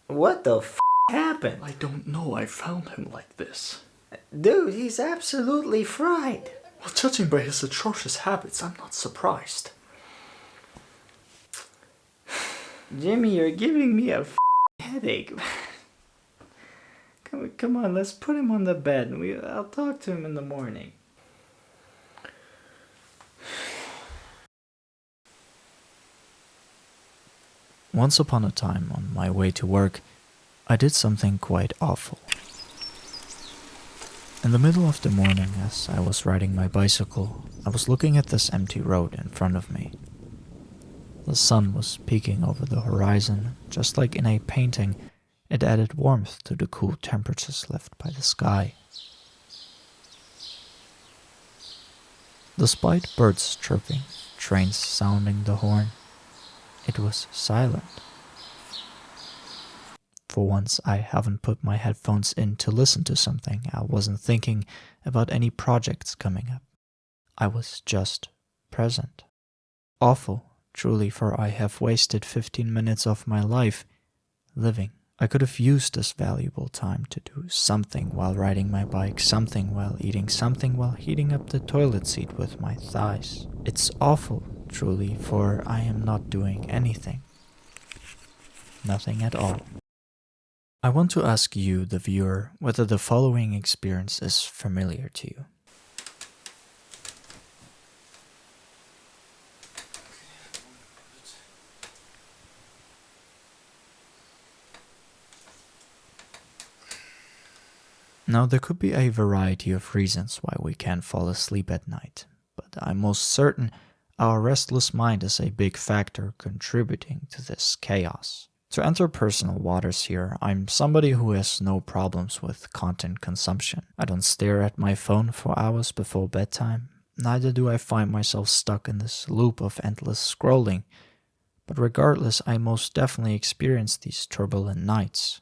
What the happened? I don't know, I found him like this. Dude, he's absolutely fried. Well, judging by his atrocious habits, I'm not surprised. Jimmy, you're giving me a headache. Come on, let's put him on the bed. I'll talk to him in the morning. Once upon a time, on my way to work, I did something quite awful. In the middle of the morning, as I was riding my bicycle, I was looking at this empty road in front of me. The sun was peeking over the horizon, just like in a painting. It added warmth to the cool temperatures left by the sky. Despite birds chirping, trains sounding the horn, it was silent. For once, I haven't put my headphones in to listen to something. I wasn't thinking about any projects coming up. I was just present. Awful, truly, for I have wasted 15 minutes of my life living. I could have used this valuable time to do something while riding my bike, something while eating, something while heating up the toilet seat with my thighs. It's awful, truly, for I am not doing anything. Nothing at all. I want to ask you, the viewer, whether the following experience is familiar to you. Now, there could be a variety of reasons why we can't fall asleep at night, but I'm most certain our restless mind is a big factor contributing to this chaos. To enter personal waters here, I'm somebody who has no problems with content consumption. I don't stare at my phone for hours before bedtime, neither do I find myself stuck in this loop of endless scrolling. But regardless, I most definitely experience these turbulent nights.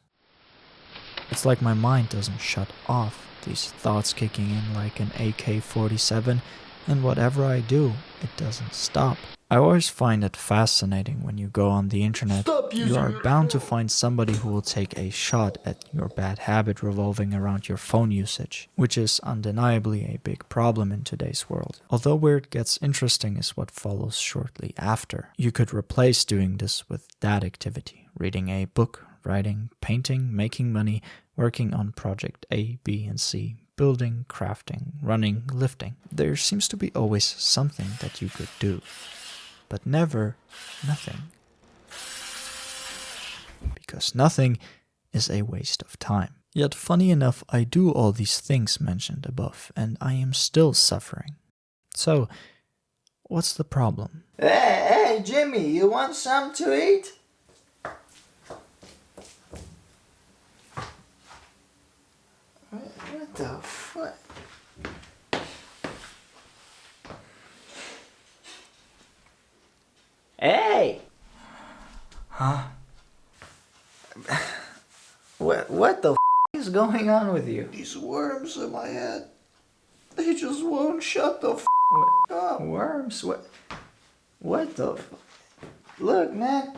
It's like my mind doesn't shut off, these thoughts kicking in like an AK-47, and whatever I do, it doesn't stop. I always find it fascinating when you go on the internet. You are bound to find somebody who will take a shot at your bad habit revolving around your phone usage, which is undeniably a big problem in today's world. Although where it gets interesting is what follows shortly after. You could replace doing this with that activity, reading a book, writing, painting, making money, working on project A, B, and C, building, crafting, running, lifting. There seems to be always something that you could do, but never nothing. Because nothing is a waste of time. Yet funny enough, I do all these things mentioned above, and I am still suffering. So, what's the problem? Hey, Jimmy, you want some to eat? What the fuck? Hey! Huh? What the is going on with you? These worms in my head, they just won't shut the up. Worms? What the Look, man.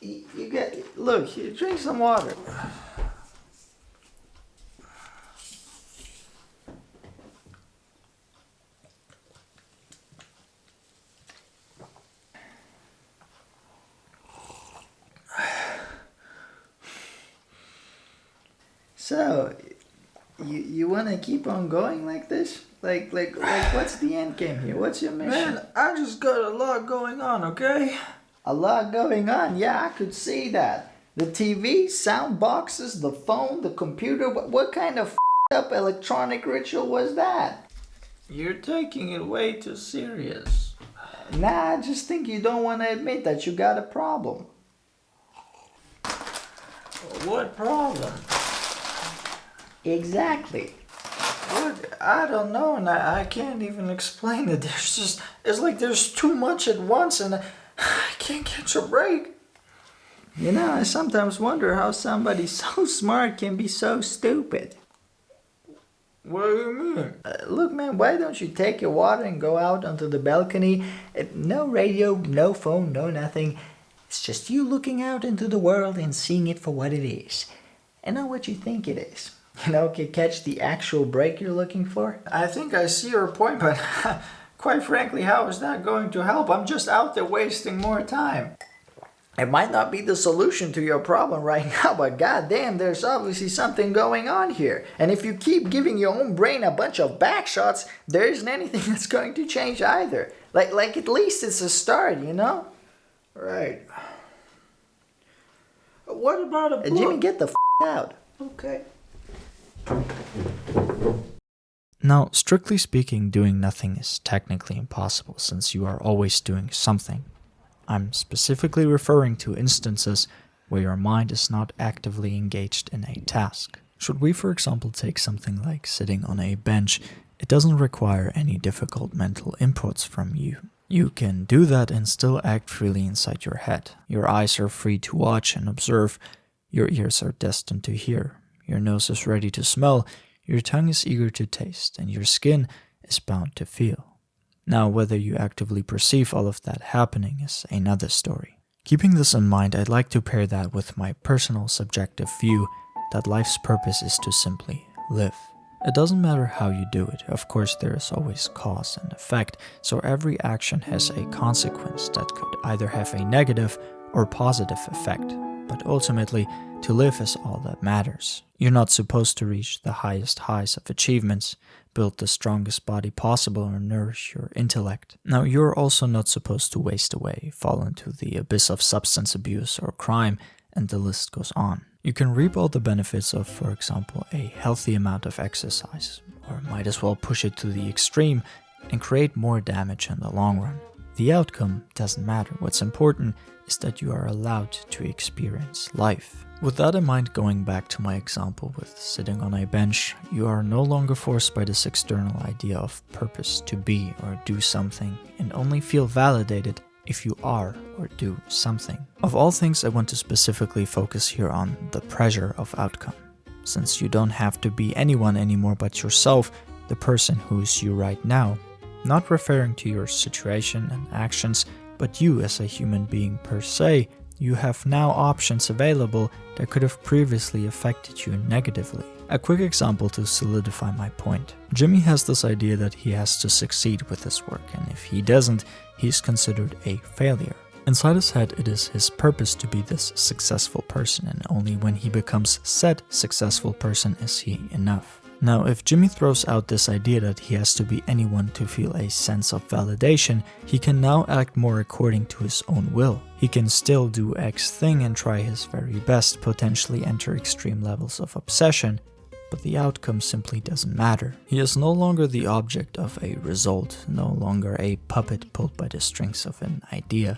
You get... Look, here, drink some water. So, you want to keep on going like this? Like, what's the end game here? What's your mission? Man, I just got a lot going on, okay? A lot going on. Yeah, I could see that. The TV, sound boxes, the phone, the computer. What kind of up electronic ritual was that? You're taking it way too serious. Nah, I just think you don't want to admit that you got a problem. What problem? Exactly. What? I don't know, and I can't even explain it. It's like there's too much at once, and I can't catch a break. You know, I sometimes wonder how somebody so smart can be so stupid. What do you mean? Look, man, why don't you take your water and go out onto the balcony? No radio, no phone, no nothing. It's just you looking out into the world and seeing it for what it is, and not what you think it is. Can catch the actual break you're looking for? I think I see your point, but quite frankly, how is that going to help? I'm just out there wasting more time. It might not be the solution to your problem right now, but goddamn, there's obviously something going on here. And if you keep giving your own brain a bunch of back shots, there isn't anything that's going to change either. Like at least it's a start, Right. What about a book? Jimmy, get the out. Okay. Now, strictly speaking, doing nothing is technically impossible since you are always doing something. I'm specifically referring to instances where your mind is not actively engaged in a task. Should we, for example, take something like sitting on a bench, it doesn't require any difficult mental inputs from you. You can do that and still act freely inside your head. Your eyes are free to watch and observe, your ears are destined to hear, your nose is ready to smell, your tongue is eager to taste, and your skin is bound to feel. Now, whether you actively perceive all of that happening is another story. Keeping this in mind, I'd like to pair that with my personal subjective view that life's purpose is to simply live. It doesn't matter how you do it, of course there is always cause and effect, so every action has a consequence that could either have a negative or positive effect, but ultimately, to live is all that matters. You're not supposed to reach the highest highs of achievements, build the strongest body possible, or nourish your intellect. Now, you're also not supposed to waste away, fall into the abyss of substance abuse or crime, and the list goes on. You can reap all the benefits of, for example, a healthy amount of exercise, or might as well push it to the extreme and create more damage in the long run. The outcome doesn't matter. What's important is that you are allowed to experience life. With that in mind, going back to my example with sitting on a bench, you are no longer forced by this external idea of purpose to be or do something, and only feel validated if you are or do something. Of all things, I want to specifically focus here on the pressure of outcome. Since you don't have to be anyone anymore but yourself, the person who's you right now, not referring to your situation and actions, but you as a human being per se, you have now options available that could have previously affected you negatively. A quick example to solidify my point. Jimmy has this idea that he has to succeed with his work, and if he doesn't, he's considered a failure. Inside his head, it is his purpose to be this successful person, and only when he becomes said successful person is he enough. Now, if Jimmy throws out this idea that he has to be anyone to feel a sense of validation, he can now act more according to his own will. He can still do X thing and try his very best, potentially enter extreme levels of obsession, but the outcome simply doesn't matter. He is no longer the object of a result, no longer a puppet pulled by the strings of an idea.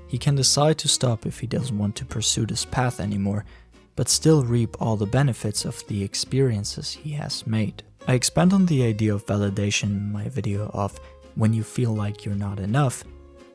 He can decide to stop if he doesn't want to pursue this path anymore, but still reap all the benefits of the experiences he has made. I expand on the idea of validation in my video of when you feel like you're not enough,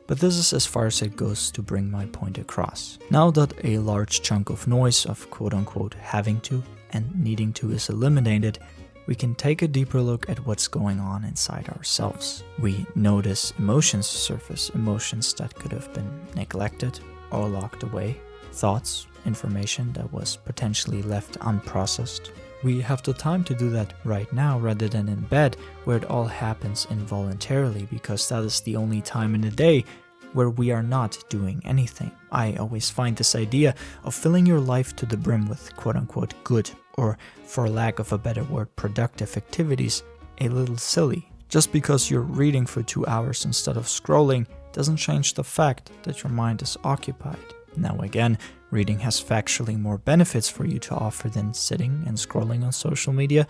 but this is as far as it goes to bring my point across. Now that a large chunk of noise of quote-unquote having to and needing to is eliminated, we can take a deeper look at what's going on inside ourselves. We notice emotions surface, emotions that could have been neglected or locked away, thoughts, information that was potentially left unprocessed. We have the time to do that right now rather than in bed where it all happens involuntarily, because that is the only time in the day where we are not doing anything. I always find this idea of filling your life to the brim with quote-unquote good, or for lack of a better word, productive activities, a little silly. Just because you're reading for 2 hours instead of scrolling doesn't change the fact that your mind is occupied. Now again, reading has factually more benefits for you to offer than sitting and scrolling on social media,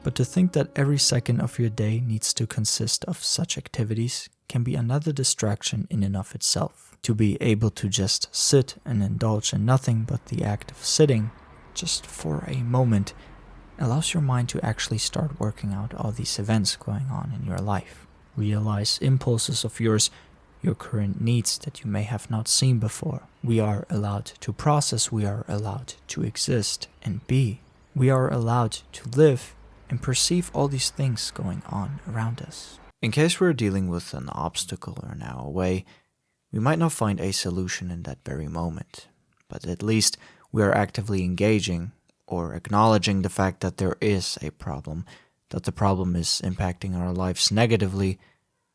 but to think that every second of your day needs to consist of such activities can be another distraction in and of itself. To be able to just sit and indulge in nothing but the act of sitting, just for a moment, allows your mind to actually start working out all these events going on in your life. Realize impulses of yours, your current needs that you may have not seen before. We are allowed to process, we are allowed to exist and be. We are allowed to live and perceive all these things going on around us. In case we're dealing with an obstacle or now a way, We might not find a solution in that very moment, but at least we are actively engaging or acknowledging the fact that there is a problem, that the problem is impacting our lives negatively,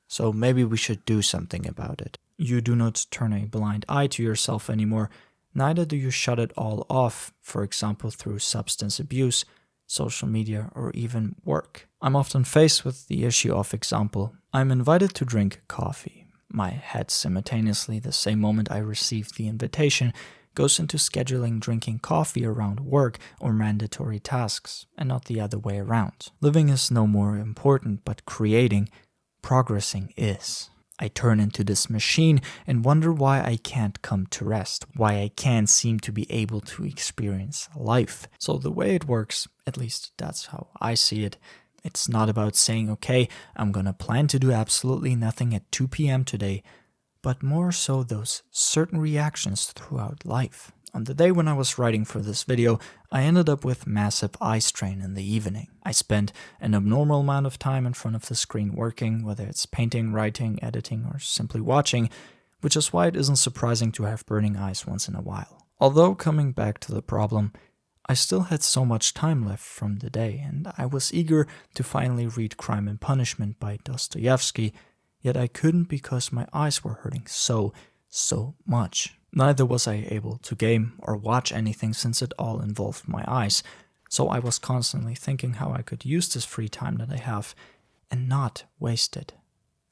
so maybe we should do something about it. You do not turn a blind eye to yourself anymore, neither do you shut it all off, for example through substance abuse, social media, or even work. I'm often faced with the issue of example. I'm invited to drink coffee. My head simultaneously, the same moment I receive the invitation, goes into scheduling drinking coffee around work or mandatory tasks, and not the other way around. Living is no more important, but progressing is. I turn into this machine and wonder why I can't come to rest, why I can't seem to be able to experience life. So the way it works, at least that's how I see it, it's not about saying, okay, I'm gonna plan to do absolutely nothing at 2 p.m. today, but more so those certain reactions throughout life. On the day when I was writing for this video, I ended up with massive eye strain in the evening. I spent an abnormal amount of time in front of the screen working, whether it's painting, writing, editing, or simply watching, which is why it isn't surprising to have burning eyes once in a while. Although, coming back to the problem, I still had so much time left from the day, and I was eager to finally read Crime and Punishment by Dostoevsky, yet I couldn't because my eyes were hurting so much. Neither was I able to game or watch anything since it all involved my eyes, so I was constantly thinking how I could use this free time that I have and not waste it.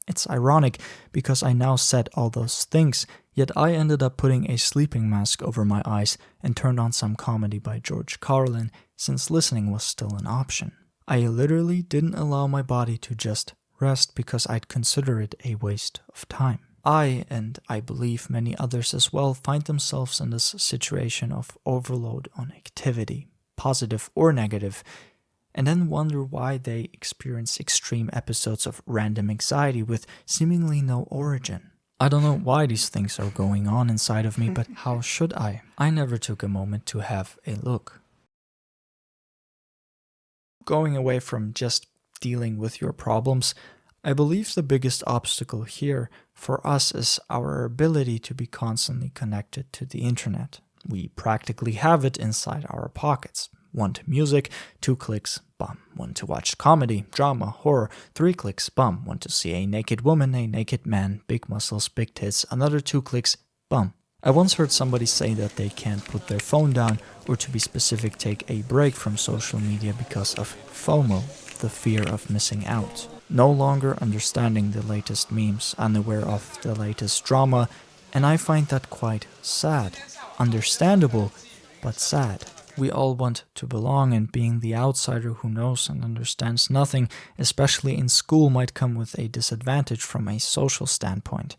It's ironic because I now said all those things, yet I ended up putting a sleeping mask over my eyes and turned on some comedy by George Carlin since listening was still an option. I literally didn't allow my body to just rest because I'd consider it a waste of time. I, and I believe many others as well, find themselves in this situation of overload on activity, positive or negative, and then wonder why they experience extreme episodes of random anxiety with seemingly no origin. I don't know why these things are going on inside of me, but how should I? I never took a moment to have a look. Going away from just dealing with your problems, I believe the biggest obstacle here for us is our ability to be constantly connected to the internet. We practically have it inside our pockets. Want music? 2 clicks, bum. Want to watch comedy, drama, horror? 3 clicks, bum. Want to see a naked woman, a naked man, big muscles, big tits? Another 2 clicks, bum. I once heard somebody say that they can't put their phone down, or to be specific, take a break from social media because of FOMO, the fear of missing out. No longer understanding the latest memes, unaware of the latest drama, and I find that quite sad. Understandable, but sad. We all want to belong, and being the outsider who knows and understands nothing, especially in school, might come with a disadvantage from a social standpoint.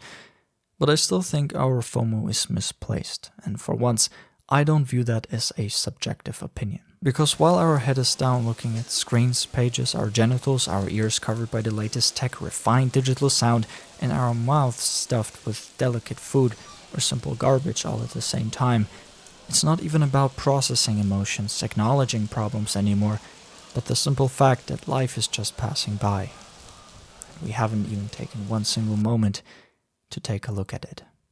But I still think our FOMO is misplaced, and for once, I don't view that as a subjective opinion. Because while our head is down looking at screens, pages, our genitals, our ears covered by the latest tech, refined digital sound, and our mouths stuffed with delicate food or simple garbage all at the same time, it's not even about processing emotions, acknowledging problems anymore, but the simple fact that life is just passing by. We haven't even taken one single moment to take a look at it.